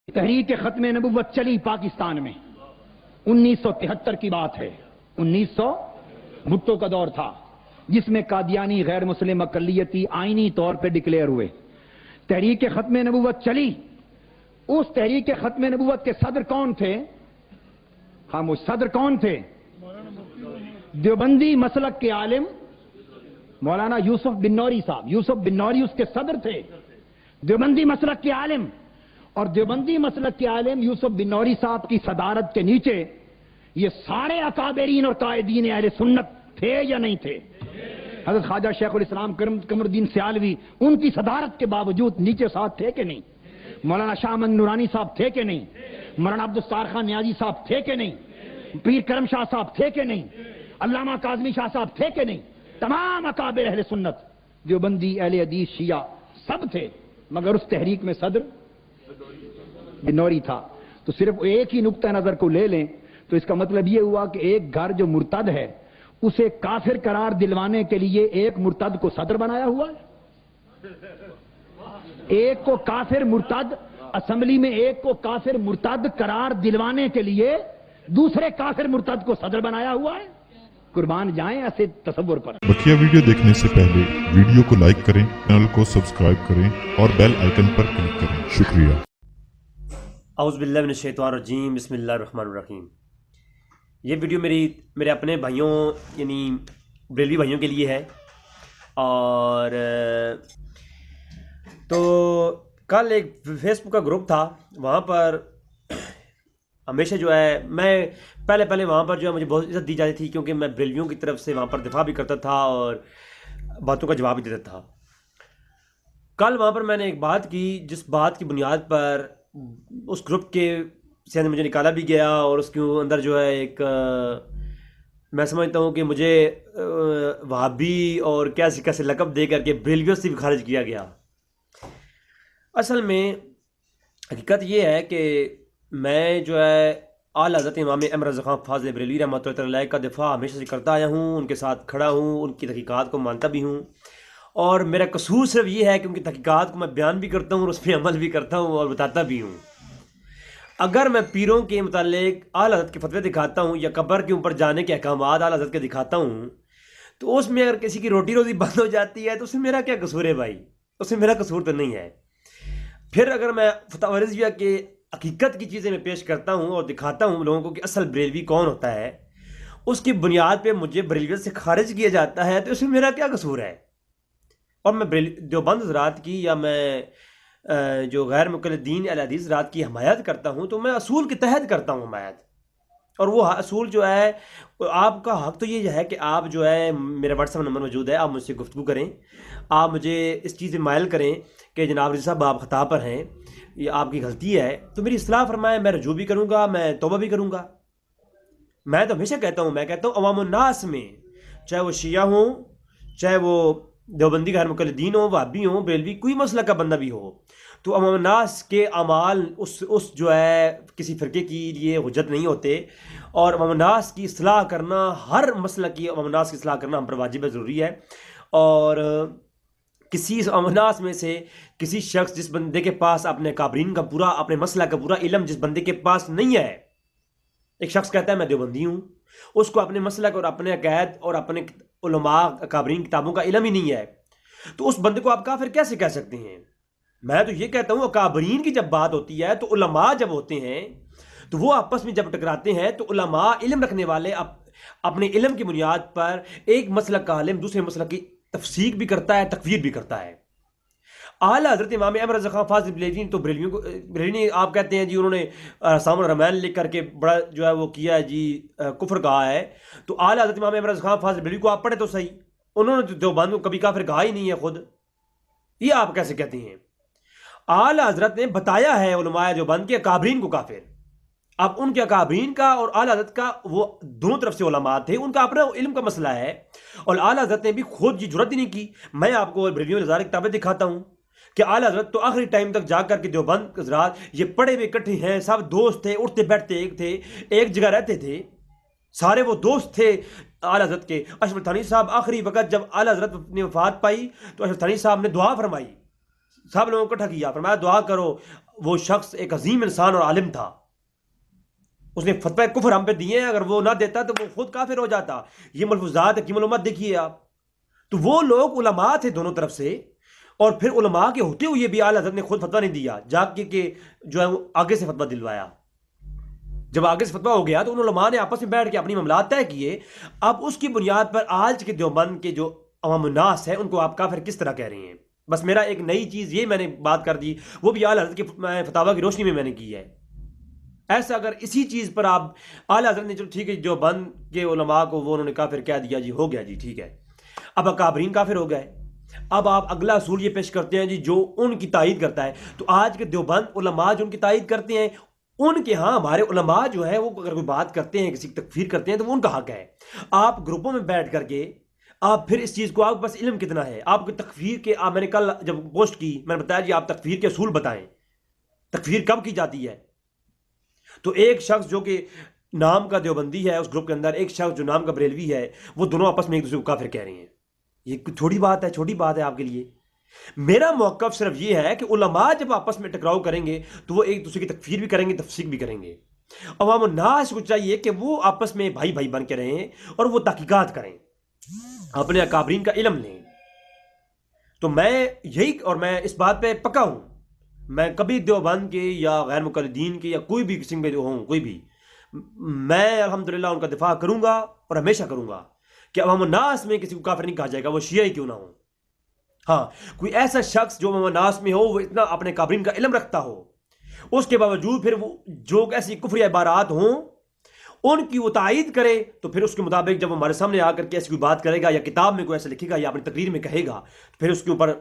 تحریک ختم نبوت چلی پاکستان میں 1973 کی بات ہے. 1900 بھٹو کا دور تھا جس میں قادیانی غیر مسلم اقلیتی آئینی طور پہ ڈکلیئر ہوئے. تحریک ختم نبوت چلی. اس تحریک ختم نبوت کے صدر کون تھے؟ خاموش. صدر کون تھے؟ دیوبندی مسلک کے عالم مولانا یوسف بن نوری صاحب. یوسف بن نوری اس کے صدر تھے. دیوبندی مسلک کے عالم. اور دیوبندی مسلک کے عالم یوسف بن نوری صاحب کی صدارت کے نیچے یہ سارے اکابرین اور قائدین اہل سنت تھے یا نہیں تھے؟ حضرت خواجہ شیخ الاسلام قمر الدین سیالوی ان کی صدارت کے باوجود نیچے ساتھ تھے کہ نہیں؟ مولانا شاہ احمد نورانی صاحب تھے کہ نہیں؟ مولانا عبدالستار خان نیازی صاحب تھے کہ نہیں؟ پیر کرم شاہ صاحب تھے کہ نہیں؟ علامہ کاظمی شاہ صاحب تھے کہ نہیں؟ تمام اکابر اہل سنت دیوبندی اہل حدیث شیعہ سب تھے. مگر اس تحریک میں صدر بنوری تھا. تو صرف ایک ہی نقطہ نظر کو لے لیں تو اس کا مطلب یہ ہوا کہ ایک گھر جو مرتد ہے اسے کافر قرار دلوانے کے لیے ایک مرتد کو صدر بنایا ہوا ہے. ایک کو کافر مرتد اسمبلی میں ایک کو کافر مرتد قرار دلوانے کے لیے دوسرے کافر مرتد کو صدر بنایا ہوا ہے. قربان جائیں ایسے تصور پر. بقیہ ویڈیو دیکھنے سے پہلے ویڈیو کو لائک کریں، چینل کو سبسکرائب کریں اور بیل آئیکن پر کلک کریں. شکریہ. اعوذ باللہ من الشیطان الرجیم. بسم اللہ الرحمن الرحیم. یہ ویڈیو میرے اپنے بھائیوں یعنی بریلوی بھائیوں کے لیے ہے. اور تو کل ایک فیس بک کا گروپ تھا، وہاں پر ہمیشہ جو ہے میں پہلے وہاں پر جو ہے مجھے بہت عزت دی جاتی تھی، کیونکہ میں بریلویوں کی طرف سے وہاں پر دفاع بھی کرتا تھا اور باتوں کا جواب بھی دیتا تھا. کل وہاں پر میں نے ایک بات کی جس بات کی بنیاد پر اس گروپ کے سے مجھے نکالا بھی گیا، اور اس کے اندر جو ہے ایک میں سمجھتا ہوں کہ مجھے وہابی اور کیسے لقب دے کر کے بریلویوں سے بھی خارج کیا گیا. اصل میں حقیقت یہ ہے کہ میں جو ہے اعلیٰ حضرت امام احمد رضا خان فاضل بریلوی رحمۃ اللہ علیہ کا دفاع ہمیشہ سے کرتا آیا ہوں، ان کے ساتھ کھڑا ہوں، ان کی تحقیقات کو مانتا بھی ہوں. اور میرا قصور صرف یہ ہے کہ ان کی تحقیقات کو میں بیان بھی کرتا ہوں اور اس پہ عمل بھی کرتا ہوں اور بتاتا بھی ہوں. اگر میں پیروں کے متعلق اعلیٰ حضرت کے فتوے دکھاتا ہوں یا قبر کے اوپر جانے کے احکامات اعلیٰ حضرت کے دکھاتا ہوں تو اس میں اگر کسی کی روٹی روزی بند ہو جاتی ہے تو اس میں میرا کیا قصور ہے بھائی؟ اس میں میرا قصور تو نہیں ہے. پھر اگر میں فتاوی رضویہ کے حقیقت کی چیزیں میں پیش کرتا ہوں اور دکھاتا ہوں لوگوں کو کہ اصل بریلوی کون ہوتا ہے، اس کی بنیاد پہ مجھے بریلویت سے خارج کیا جاتا ہے، تو اس میں میرا کیا قصور ہے؟ اور میں دیوبند حضرات کی یا میں جو غیر مقلدین اہل حدیث حضرات کی حمایت کرتا ہوں تو میں اصول کے تحت کرتا ہوں حمایت. اور وہ اصول جو ہے آپ کا حق تو یہ ہے کہ آپ جو ہے میرا واٹس ایپ نمبر موجود ہے، آپ مجھ سے گفتگو کریں، آپ مجھے اس چیز میں مائل کریں کہ جناب رضی صاحب آپ خطا پر ہیں، یہ آپ کی غلطی ہے، تو میری اصلاح فرمائیں. میں رجوع بھی کروں گا، میں توبہ بھی کروں گا. میں تو ہمیشہ کہتا ہوں عوام الناس میں چاہے وہ شیعہ ہوں، چاہے وہ دیوبندی غیر مقلدین ہوں، وہابی ہوں، بریلوی، کوئی مسئلہ کا بندہ بھی ہو، تو عوام الناس کے اعمال اس جو ہے کسی فرقے کے لیے حجت نہیں ہوتے. اور عوام الناس کی اصلاح کرنا، ہر مسئلہ کی عوام الناس کی اصلاح کرنا ہم پر واجب ہے، ضروری ہے. اور کسی عوام الناس میں سے کسی شخص جس بندے کے پاس اپنے کابرین کا پورا، اپنے مسئلہ کا پورا علم جس بندے کے پاس نہیں ہے، ایک شخص کہتا ہے میں دیوبندی ہوں، اس کو اپنے مسلک اور اپنے عقائد اور اپنے علماء کابرین کتابوں کا علم ہی نہیں ہے، تو اس بندے کو آپ کافر کیسے کہہ سکتے ہیں؟ میں تو یہ کہتا ہوں کابرین کی جب بات ہوتی ہے تو علماء جب ہوتے ہیں تو وہ آپس میں جب ٹکراتے ہیں تو علماء، علم رکھنے والے اپنے علم کی بنیاد پر ایک مسلک کا عالم دوسرے مسلک کی تفسیق بھی کرتا ہے، تکفیر بھی کرتا ہے. اعلیٰ حضرت امام احمد رضا خان فاضل بریلوی تو بریلوی آپ کہتے ہیں جی انہوں نے سام الرحمن لکھ کر کے بڑا جو ہے وہ کیا ہے جی، کفر کہا ہے. تو اعلیٰ حضرت امام احمد رضا خان فاضل بریلوی کو آپ پڑھے تو صحیح، انہوں نے دیوبند کو کبھی کافر کہا ہی نہیں ہے خود. یہ آپ کیسے کہتے ہیں؟ اعلیٰ حضرت نے بتایا ہے علماء دیوبند کے اکابرین کو کافر. اب ان کے اکابرین کا اور اعلیٰ حضرت کا وہ دونوں طرف سے علماء تھے، ان کا اپنا علم کا مسئلہ ہے، اور اعلیٰ حضرت نے بھی خود یہ جرات ہی نہیں کی. میں آپ کو بریلویوں ہزار کتابیں دکھاتا ہوں کہ اعلیٰ حضرت تو آخری ٹائم تک جا کر کے دیوبند حضرات یہ پڑھے ہوئے اکٹھے ہیں، سب دوست تھے، اٹھتے بیٹھتے ایک تھے، ایک جگہ رہتے تھے، سارے وہ دوست تھے اعلیٰ حضرت کے. اشرف تھانی صاحب آخری وقت جب اعلیٰ حضرت نے وفات پائی تو اشرف تھانی صاحب نے دعا فرمائی، سب لوگوں کو اکٹھا کیا، فرمایا دعا کرو وہ شخص ایک عظیم انسان اور عالم تھا، اس نے فتوی کفر ہم پہ دیے ہیں، اگر وہ نہ دیتا تو وہ خود کافر ہو جاتا. یہ ملفوظات حکیم الامت دیکھیے آپ. تو وہ لوگ علماء تھے دونوں طرف سے، اور پھر علماء کے ہوتے ہوئے بھی اعلیٰ حضرت نے خود فتویٰ نہیں دیا، جا کے کہ جو ہے آگے سے فتویٰ دلوایا. جب آگے سے فتویٰ ہو گیا تو ان علماء نے آپس میں بیٹھ کے اپنی معاملات طے کیے. اب اس کی بنیاد پر آج کے دیوبند کے جو عوام الناس ہیں ان کو آپ کافر کس طرح کہہ رہے ہیں. بس میرا ایک نئی چیز یہ میں نے بات کر دی، وہ بھی اعلیٰ حضرت کے فتاویٰ کی روشنی میں میں نے کی ہے. ایسا اگر اسی چیز پر آپ اعلیٰ حضرت نے چلو ٹھیک ہے دیوبند کے علماء کو وہ انہوں نے کافر کہہ دیا جی، ہو گیا جی ٹھیک ہے، اب اکابرین کافر ہو گئے. اب آپ اگلا اصول یہ پیش کرتے ہیں جی جو ان کی تائید کرتا ہے. تو آج کے دیوبند علماء جو ان کی تائید کرتے ہیں، ان کے ہاں ہمارے علماء جو ہے وہ اگر کوئی بات کرتے ہیں، کسی کی تکفیر کرتے ہیں تو وہ ان کا حق ہے. آپ گروپوں میں بیٹھ کر کے آپ پھر اس چیز کو، آپ بس علم کتنا ہے آپ کی تکفیر کے. میں نے کل جب پوسٹ کی میں نے بتایا جی آپ تکفیر کے اصول بتائیں، تکفیر کب کی جاتی ہے. تو ایک شخص جو کہ نام کا دیوبندی ہے اس گروپ کے اندر، ایک شخص جو نام کا بریلوی ہے، وہ دونوں آپس میں ایک دوسرے کو کافر کہہ رہے ہیں. یہ تھوڑی بات ہے، چھوٹی بات ہے آپ کے لیے. میرا موقف صرف یہ ہے کہ علماء جب آپس میں ٹکراؤ کریں گے تو وہ ایک دوسرے کی تکفیر بھی کریں گے، تفسیق بھی کریں گے. عوام الناس کو چاہیے کہ وہ آپس میں بھائی بھائی بن کے رہیں اور وہ تحقیقات کریں، اپنے اکابرین کا علم لیں. تو میں یہی، اور میں اس بات پہ پکا ہوں، میں کبھی دیوبند کے یا غیر مقلدین کے یا کوئی بھی قسم میں جو ہوں، کوئی بھی، میں الحمدللہ ان کا دفاع کروں گا اور ہمیشہ کروں گا کہ عوام الناس میں کسی کو کافر نہیں کہا جائے گا، وہ شیعہ ہی کیوں نہ ہو. ہاں کوئی ایسا شخص جو عوام الناس میں ہو، وہ اتنا اپنے کابرین کا علم رکھتا ہو، اس کے باوجود پھر وہ جو ایسی کفری عبارات ہوں ان کی وہ تائید کرے، تو پھر اس کے مطابق جب ہمارے سامنے آ کر کے ایسی کوئی بات کرے گا یا کتاب میں کوئی ایسا لکھے گا یا اپنی تقریر میں کہے گا، تو پھر اس کے اوپر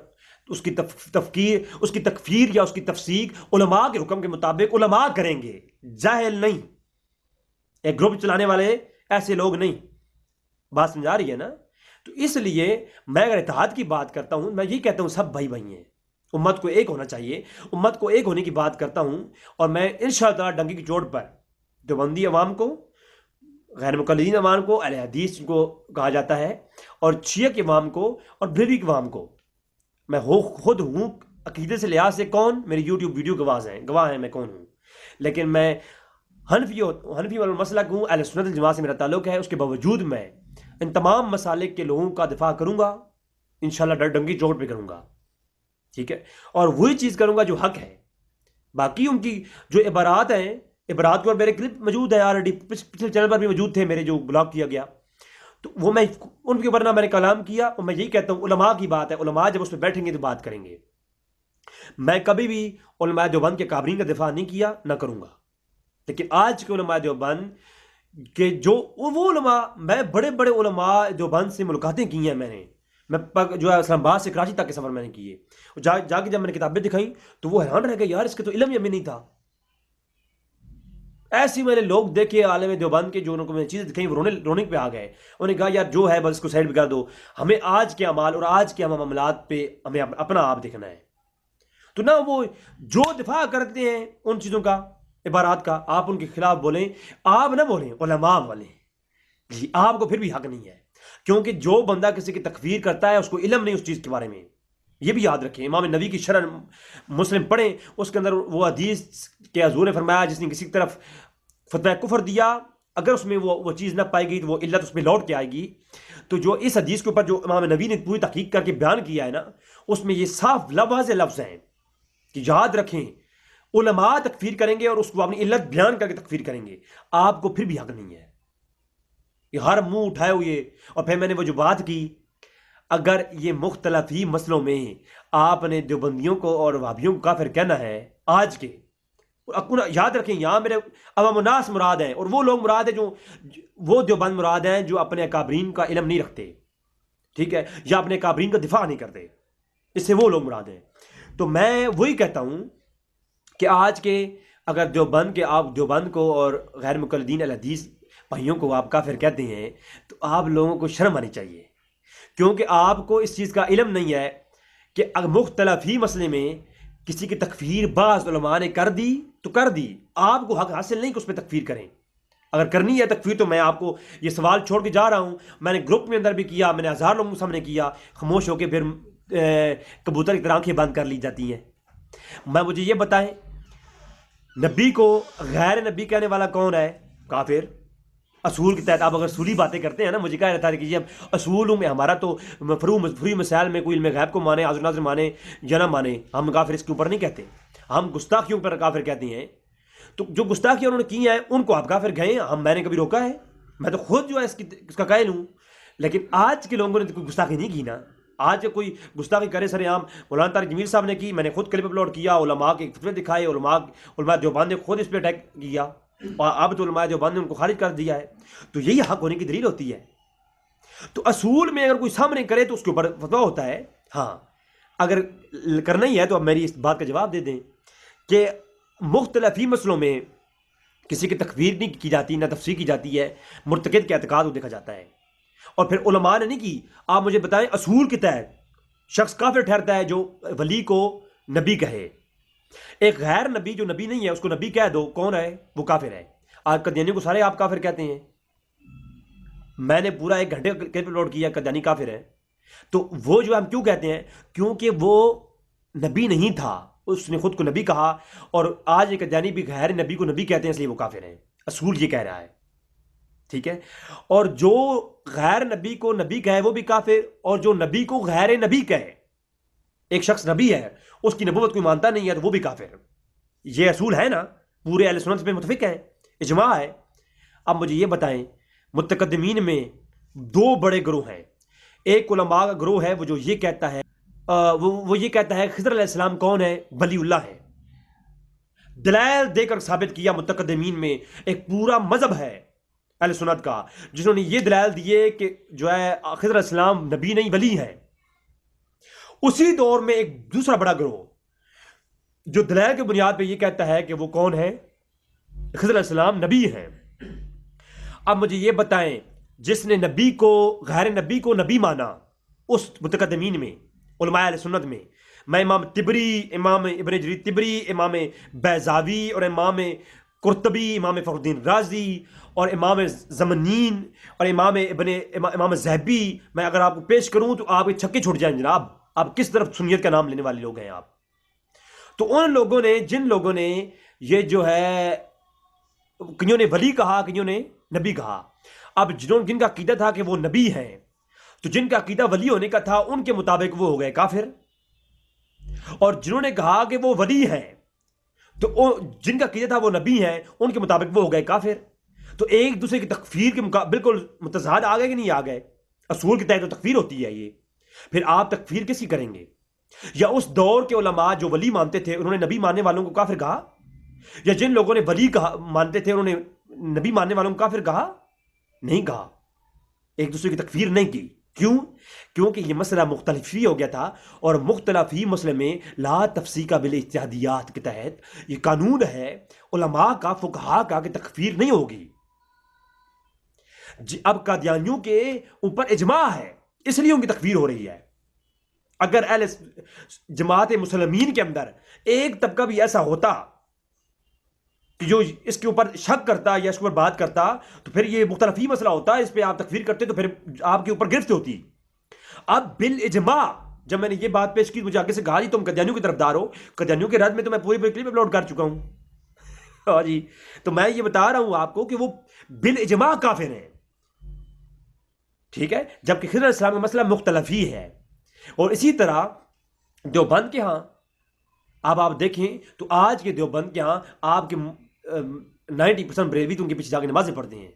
اس کی تکفیر یا اس کی تفسیق علماء کے حکم کے مطابق علماء کریں گے، جاہل نہیں. ایک گروپ چلانے والے ایسے لوگ نہیں. بات سمجھا رہی ہے نا؟ تو اس لیے میں اگر اتحاد کی بات کرتا ہوں، میں یہی کہتا ہوں سب بھائی بھائی ہیں، امت کو ایک ہونا چاہیے، امت کو ایک ہونے کی بات کرتا ہوں. اور میں انشاءاللہ تعالیٰ ڈنگی کی چوٹ پر دیوبندی عوام کو، غیر مقلدین عوام کو، اہل حدیث کو کہا جاتا ہے، اور شیعہ کے عوام کو اور بریلوی کے عوام کو، میں خود ہوں عقیدے سے لحاظ سے کون، میری یوٹیوب ویڈیو گواہ ہیں میں کون ہوں، لیکن میں حنفی والا مسلک ہوں، اہل سنت الجماعت سے میرا تعلق ہے. اس کے باوجود میں ان تمام مسالک کے لوگوں کا دفاع کروں گا، انشاءاللہ ڈنگی چوٹ پہ کروں گا، ٹھیک ہے، اور وہی چیز کروں گا جو حق ہے. باقی ان کی جو عبارات ہیں، عبارات کو میرے کلپ موجود ہے آلریڈی، پچھلے چینل پر بھی موجود تھے میرے، جو بلاک کیا گیا، تو وہ میں ان کے اوپر نہ میں نے کلام کیا. اور میں یہی کہتا ہوں علماء کی بات ہے، علماء جب اس پہ بیٹھیں گے تو بات کریں گے. میں کبھی بھی علماء دیوبند کے کابرین کا دفاع نہیں کیا، نہ کروں گا. لیکن آج کے علماء دیوبند کہ جو وہ علماء، میں بڑے بڑے علماء دیوبند سے ملاقاتیں کی ہیں، میں جو ہے اسلام آباد سے کراچی تک کے سفر میں نے کیے. جا کے جب میں نے کتابیں دکھائیں تو وہ حیران رہ گئے، یار اس کے تو علم ہی ہمیں نہیں تھا. ایسی میں نے لوگ دیکھے عالم دیوبند کے جو انہوں کو میں چیزیں دکھائیں، وہ رونے پہ آ گئے. انہوں نے کہا یار جو ہے بس اس کو سائڈ پہ کر دو، ہمیں آج کے اعمال اور آج کے معاملات پہ ہمیں اپنا آپ دیکھنا ہے. تو نہ وہ جو دفاع کرتے ہیں ان چیزوں کا، عبارات کا، آپ ان کے خلاف بولیں، آپ نہ بولیں، علماء بولیں. جی آپ کو پھر بھی حق نہیں ہے، کیونکہ جو بندہ کسی کی تکفیر کرتا ہے اس کو علم نہیں اس چیز کے بارے میں. یہ بھی یاد رکھیں، امام نبی کی شرح مسلم پڑھیں، اس کے اندر وہ حدیث کے حضور نے فرمایا جس نے کسی کی طرف فتوی کفر دیا، اگر اس میں وہ چیز نہ پائی گئی تو وہ علت اس میں لوٹ کے آئے گی. تو جو اس حدیث کے اوپر جو امام نبی نے پوری تحقیق کر کے بیان کیا ہے نا، اس میں یہ صاف لفظ ہیں کہ یاد رکھیں علماء تکفیر کریں گے اور اس کو اپنی علت بیان کر کے تکفیر کریں گے، آپ کو پھر بھی حق نہیں ہے. یہ ہر منہ اٹھائے ہوئے. اور پھر میں نے وہ جو بات کی، اگر یہ مختلفی مسئلوں میں آپ نے دیوبندیوں کو اور وہابیوں کو کافر کہنا ہے آج کے، یاد رکھیں یہاں میرے عوام الناس مراد ہیں، اور وہ لوگ مراد ہیں جو وہ دیوبند مراد ہیں جو اپنے اکابرین کا علم نہیں رکھتے، ٹھیک ہے، یا اپنے اکابرین کا دفاع نہیں کرتے، اس سے وہ لوگ مراد ہیں. تو میں وہی کہتا ہوں کہ آج کے اگر دیوبند کے آپ دیوبند کو اور غیر مقلدین الحدیث بھائیوں کو آپ کافر کہتے ہیں تو آپ لوگوں کو شرم آنی چاہیے، کیونکہ آپ کو اس چیز کا علم نہیں ہے کہ اگر مختلف ہی مسئلے میں کسی کی تکفیر بعض علماء نے کر دی تو کر دی، آپ کو حق حاصل نہیں کہ اس پہ تکفیر کریں. اگر کرنی ہے تکفیر تو میں آپ کو یہ سوال چھوڑ کے جا رہا ہوں، میں نے گروپ میں اندر بھی کیا، میں نے ہزار لوگوں کے سامنے کیا، خاموش ہو کے پھر کبوتر کی طرح آنکھیں بند کر لی جاتی ہیں. مجھے یہ بتائیں نبی کو غیر نبی کہنے والا کون ہے؟ کافر. اصول کے تحت آپ اگر اصولی باتیں کرتے ہیں نا، مجھے کہا رہتا ہے کہ جی ہم اصولوں میں ہمارا تو فروع مسائل میں کوئی علم غیب کو مانے، حاضر ناظر مانے یا نہ مانے، ہم کافر اس کے اوپر نہیں کہتے، ہم گستاخیوں پر کافر کہتے ہیں. تو جو گستاخیاں انہوں نے کی ہیں ان کو آپ کافر گئے ہیں، میں نے کبھی روکا ہے؟ میں تو خود جو ہے اس کا قائل ہوں. لیکن آج کے لوگوں نے تو کوئی گستاخی نہیں کی نا. آج کوئی گستاخی کرے سر عام مولانا طارق جمیل صاحب نے کی، میں نے خود کلپ اپلوڈ کیا، علماء کے فتوے دکھائے، علماء دیوبند نے خود اس پہ اٹیک کیا، اور اب تو علماء دیوبند نے ان کو خارج کر دیا ہے. تو یہی حق ہونے کی دلیل ہوتی ہے. تو اصول میں اگر کوئی سامنے کرے تو اس کے اوپر فتویٰ ہوتا ہے. ہاں اگر کرنا ہی ہے تو اب میری اس بات کا جواب دے دیں کہ مختلفی مسئلوں میں کسی کی تکفیر نہیں کی جاتی، نہ تفسیر کی جاتی ہے، مرتکب کے اعتقاد کو دیکھا جاتا ہے. اور پھر علماء نے نہیں کی. آپ مجھے بتائیں اصول کے تحت شخص کافر ٹھہرتا ہے جو ولی کو نبی کہے. ایک غیر نبی جو نبی نہیں ہے اس کو نبی کہہ دو، کون ہے وہ؟ کافر ہے. آج قادیانیوں کو سارے آپ کافر کہتے ہیں. میں نے پورا 1 گھنٹے کا کلپ اپلوڈ کیا قادیانی کافر ہے. تو وہ جو ہم کیوں کہتے ہیں؟ کیونکہ وہ نبی نہیں تھا، اس نے خود کو نبی کہا. اور آج ایک قادیانی بھی غیر نبی کو نبی کہتے ہیں، اس لیے وہ کافر ہیں. اصول یہ کہہ رہا ہے، ٹھیک ہے. اور جو غیر نبی کو نبی کہے وہ بھی کافر، اور جو نبی کو غیر نبی کہے، ایک شخص نبی ہے اس کی نبوت کوئی مانتا نہیں ہے تو وہ بھی کافر. یہ اصول ہے نا، پورے اہل سنت پہ متفق ہیں، اجماع ہے. اب مجھے یہ بتائیں متقدمین میں 2 بڑے گروہ ہیں. ایک علماء کا گروہ ہے وہ جو یہ کہتا ہے وہ یہ کہتا ہے خضر علیہ السلام کون ہے؟ ولی اللہ ہے. دلائل دے کر ثابت کیا. متقدمین میں ایک پورا مذہب ہے اہل سنت کا جنہوں نے یہ دلائل دیے کہ جو ہے خضر علیہ السلام نبی نہیں ولی ہے. اسی دور میں ایک دوسرا بڑا گروہ جو دلائل کی بنیاد پہ یہ کہتا ہے کہ وہ کون ہے؟ خضر علیہ السلام نبی ہے. اب مجھے یہ بتائیں جس نے نبی کو غیر نبی کو نبی مانا اس متقدمین میں علماء اہل سنت میں امام طبری، امام ابن جریر طبری، امام بیضاوی اور امام قرطبی، امام فخر الدین رازی اور امام زمنین اور امام زہبی، میں اگر آپ کو پیش کروں تو آپ کے چھکے چھوٹ جائیں جناب. آپ کس طرف سنیت کا نام لینے والے لوگ ہیں آپ. تو ان لوگوں نے جن لوگوں نے یہ جو ہے کئیوں نے ولی کہا، کئیوں نے نبی کہا. اب جن کا عقیدہ تھا کہ وہ نبی ہیں تو جن کا عقیدہ ولی ہونے کا تھا ان کے مطابق وہ ہو گئے کافر. اور جنہوں نے کہا کہ وہ ولی ہیں تو جن کا عقیدہ تھا وہ نبی ہیں ان کے مطابق وہ ہو گئے کافر. تو ایک دوسرے کی تکفیر کے بالکل متضاد آ گئے کہ نہیں آ گئے؟ اصول کے تحت تو تکفیر ہوتی ہے. یہ پھر آپ تکفیر کس کی کریں گے؟ یا اس دور کے علماء جو ولی مانتے تھے انہوں نے نبی ماننے والوں کو کافر کہا؟ یا جن لوگوں نے ولی مانتے تھے انہوں نے نبی ماننے والوں کو کافر کہا؟ نہیں کہا. ایک دوسرے کی تکفیر نہیں کی. کیوں؟ کیونکہ یہ مسئلہ مختلفی ہو گیا تھا، اور مختلفی مسئلے میں لا تفسیق بالاجتہادیات کے تحت یہ قانون ہے علماء کا، فقہاء کا، کہ تکفیر نہیں ہوگی. اب قادیانیوں کے اوپر اجماع ہے اس لیے ان کی تکفیر ہو رہی ہے. اگر اہل جماعت مسلمین کے اندر ایک طبقہ بھی ایسا ہوتا کہ جو اس کے اوپر شک کرتا یا اس کے اوپر بات کرتا تو پھر یہ مختلفی مسئلہ ہوتا، اس پہ آپ تکفیر کرتے تو پھر آپ کے اوپر گرفت ہوتی. اب بالاجماع جب میں نے یہ بات پیش کی مجھے آگے سے کہا جی تم قادیانیوں کی طرفدار ہو. قادیانیوں کے رد میں تو میں پوری کلپ اپلوڈ کر چکا ہوں. ہاں جی، تو میں یہ بتا رہا ہوں آپ کو کہ وہ بالاجماع کافر ہیں، ٹھیک ہے، جبکہ خضر علیہ السلام کا مسئلہ مختلفی ہے. اور اسی طرح دیوبند کے ہاں اب آپ دیکھیں تو آج کے دیوبند کے ہاں آپ کے 90% بریلوی تو ان کے پیچھے جا کے نمازیں پڑھتے ہیں.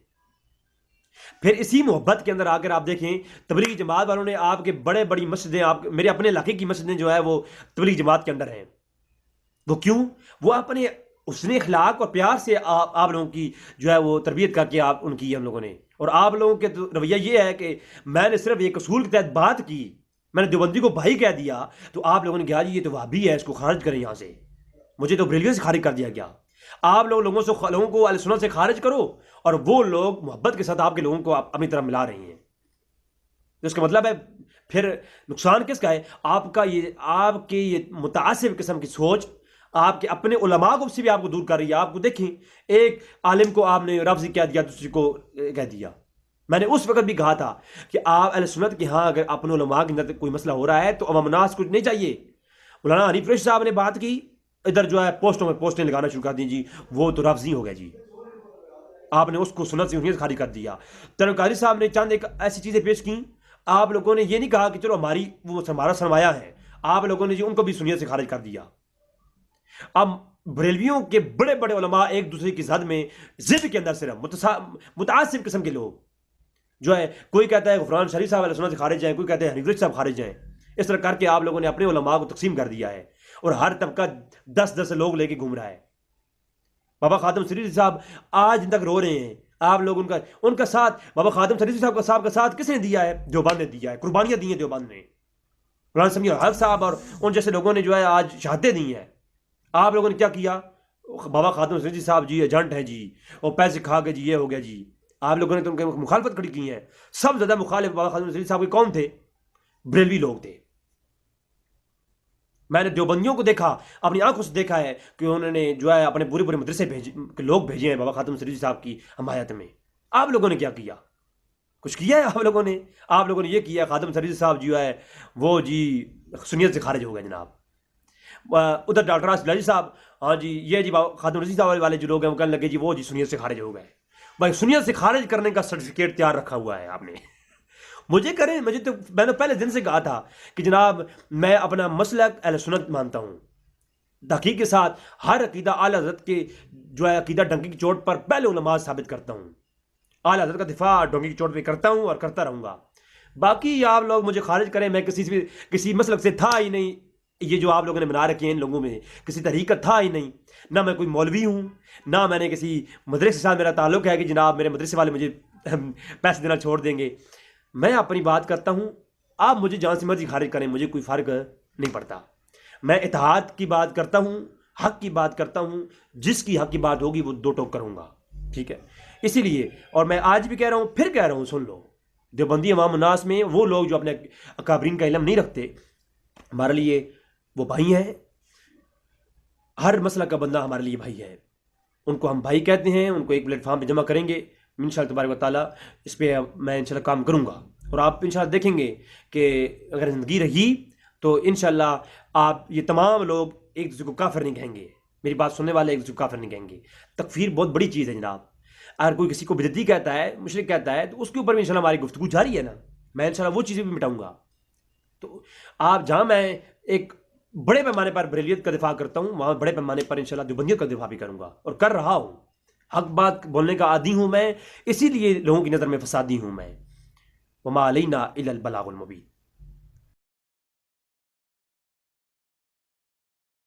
پھر اسی محبت کے اندر آ کر آپ دیکھیں تبلیغی جماعت والوں نے آپ کے بڑی مسجدیں، آپ میرے اپنے علاقے کی مسجدیں جو ہے وہ تبلیغی جماعت کے اندر ہیں. وہ کیوں؟ وہ اپنے حسن اخلاق اور پیار سے آپ لوگوں کی جو ہے وہ تربیت کر کے آپ ان کی ہم لوگوں نے. اور آپ لوگوں کے رویہ یہ ہے کہ میں نے صرف ایک اصول کے تحت بات کی، میں نے دیوبندی کو بھائی کہہ دیا تو آپ لوگوں نے کہا جی یہ تو وہابی ہے، اس کو خارج کریں یہاں سے. مجھے تو بریلوی سے خارج کر دیا گیا. آپ لوگوں کو اہل سنت سے خارج کرو اور وہ لوگ محبت کے ساتھ آپ کے لوگوں کو اپنی طرف ملا رہی ہیں. اس کا مطلب ہے پھر نقصان کس کا ہے؟ آپ کے یہ متعصب قسم کی سوچ آپ کے اپنے علماء کو سے بھی آپ کو دور کر رہی ہے. آپ کو دیکھیں ایک عالم کو آپ نے رفضی کہہ دیا، دوسری کو کہہ دیا. میں نے اس وقت بھی کہا تھا کہ آپ اہل سنت کے ہاں اگر اپنے علماء کے اندر کوئی مسئلہ ہو رہا ہے تو عوام الناس کچھ نہیں چاہیے. مولانا حنیف رشید صاحب نے بات کی ادھر جو ہے پوسٹوں میں پوسٹیں لگانا شروع کر دیں جی وہ تو رافضی ہو گیا جی، آپ نے اس کو سنت سے خارج کر دیا۔ ترقاری صاحب نے چند ایک ایسی چیزیں پیش کی، آپ لوگوں نے یہ نہیں کہا کہ چلو ہمارا سرمایہ ہے، آپ لوگوں نے جی ان کو بھی سنیت سے خارج کر دیا۔ اب بریلویوں کے بڑے بڑے علماء ایک دوسرے کی زد میں، ضد کے اندر صرف متعصب قسم کے لوگ جو ہے، کوئی کہتا ہے غفران شریف صاحب علیہ سنت سے خارج جائیں، کوئی کہتا ہے حنیف رشید صاحب خارج جائیں، اس طرح کر کے آپ لوگوں نے اپنے علماء کو تقسیم کر دیا ہے، اور ہر طبقہ 10 لوگ لے کے گھوم رہا ہے۔ بابا خادم سریری صاحب آج تک رو رہے ہیں، آپ لوگ ان کا ساتھ، بابا خادم سریری صاحب کا ساتھ کس نے دیا ہے؟ دیوبند نے دیا ہے، قربانیاں دی ہیں دیوبند نے، قرآن سمیع الحق صاحب اور ان جیسے لوگوں نے جو ہے آج شہادتیں دی ہیں۔ آپ لوگوں نے کیا کیا؟ بابا خادم سریری صاحب جی ایجنٹ ہیں جی، اور پیسے کھا کے جی یہ ہو گیا جی، آپ لوگوں نے تو ان کی مخالفت کھڑی کی ہے۔ سب سے زیادہ مخالف بابا خادم سریری صاحب کے کون تھے؟ بریلوی لوگ تھے۔ میں نے دیوبندیوں کو دیکھا، اپنی آنکھوں سے دیکھا ہے کہ انہوں نے جو ہے اپنے پورے مدرسے لوگ بھیجے ہیں بابا خادم سریری صاحب کی حمایت میں۔ آپ لوگوں نے کیا کیا؟ کچھ کیا ہے آپ لوگوں نے؟ آپ لوگوں نے یہ کیا خادم سریری صاحب جو ہے وہ جی سنیت سے خارج ہو گئے جناب۔ ادھر ڈاکٹر آصف بلال صاحب، ہاں جی یہ جی خادم رضی صاحب والے جو لوگ ہیں وہ کہنے لگے جی وہ جی سنیت سے خارج ہو گئے۔ بھائی سنیت سے خارج کرنے کا سرٹیفکیٹ تیار رکھا ہوا ہے آپ نے، مجھے کریں، میں نے پہلے دن سے کہا تھا کہ جناب میں اپنا مسلک اہل سنت مانتا ہوں، تحقیق کے ساتھ ہر عقیدہ اعلیٰ حضرت کے جو ہے عقیدہ ڈنکی کی چوٹ پر پہلے علماء ثابت کرتا ہوں، اعلیٰ حضرت کا دفاع ڈنکی کی چوٹ پہ کرتا ہوں اور کرتا رہوں گا۔ باقی آپ لوگ مجھے خارج کریں، میں کسی مسلک سے تھا ہی نہیں، یہ جو آپ لوگوں نے بنا رکھے ہیں ان لوگوں میں کسی طریقہ تھا ہی نہیں، نہ میں کوئی مولوی ہوں، نہ میں نے کسی مدرسے کے ساتھ میرا تعلق ہے کہ جناب میرے مدرسے والے مجھے پیسے دینا چھوڑ دیں گے۔ میں اپنی بات کرتا ہوں، آپ مجھے جہاں سے مرضی خارج کریں، مجھے کوئی فرق نہیں پڑتا۔ میں اتحاد کی بات کرتا ہوں، حق کی بات کرتا ہوں، جس کی حق کی بات ہوگی وہ دو ٹوک کروں گا، ٹھیک ہے؟ اسی لیے، اور میں آج بھی کہہ رہا ہوں، پھر کہہ رہا ہوں، سن لو، دیوبندی عوام الناس میں وہ لوگ جو اپنے اکابرین کا علم نہیں رکھتے، ہمارے لیے وہ بھائی ہیں، ہر مسئلہ کا بندہ ہمارے لیے بھائی ہے، ان کو ہم بھائی کہتے ہیں، ان کو ایک پلیٹ فارم پہ جمع کریں گے انشاءاللہ تبارک و تعالیٰ، اس پہ میں انشاءاللہ کام کروں گا، اور آپ انشاءاللہ دیکھیں گے کہ اگر زندگی رہی تو انشاءاللہ آپ یہ تمام لوگ ایک دوسرے کو کافر نہیں کہیں گے، میری بات سننے والے ایک دوسرے کو کافر نہیں کہیں گے۔ تکفیر بہت بڑی چیز ہے جناب، اگر کوئی کسی کو بدعتی کہتا ہے، مشرک کہتا ہے، تو اس کے اوپر بھی انشاءاللہ ہماری گفتگو جاری ہے نا، میں انشاءاللہ وہ چیزیں بھی مٹاؤں گا۔ تو آپ جہاں میں ایک بڑے پیمانے پر بریلیت کا دفاع کرتا ہوں، وہاں بڑے پیمانے پر انشاءاللہ دیوبندیت کا دفاع بھی کروں گا، اور کر رہا ہوں۔ حق بات بولنے کا عادی ہوں میں، اسی لیے لوگوں کی نظر میں فسادی ہوں میں۔ وما علینا الا البلاغ المبین۔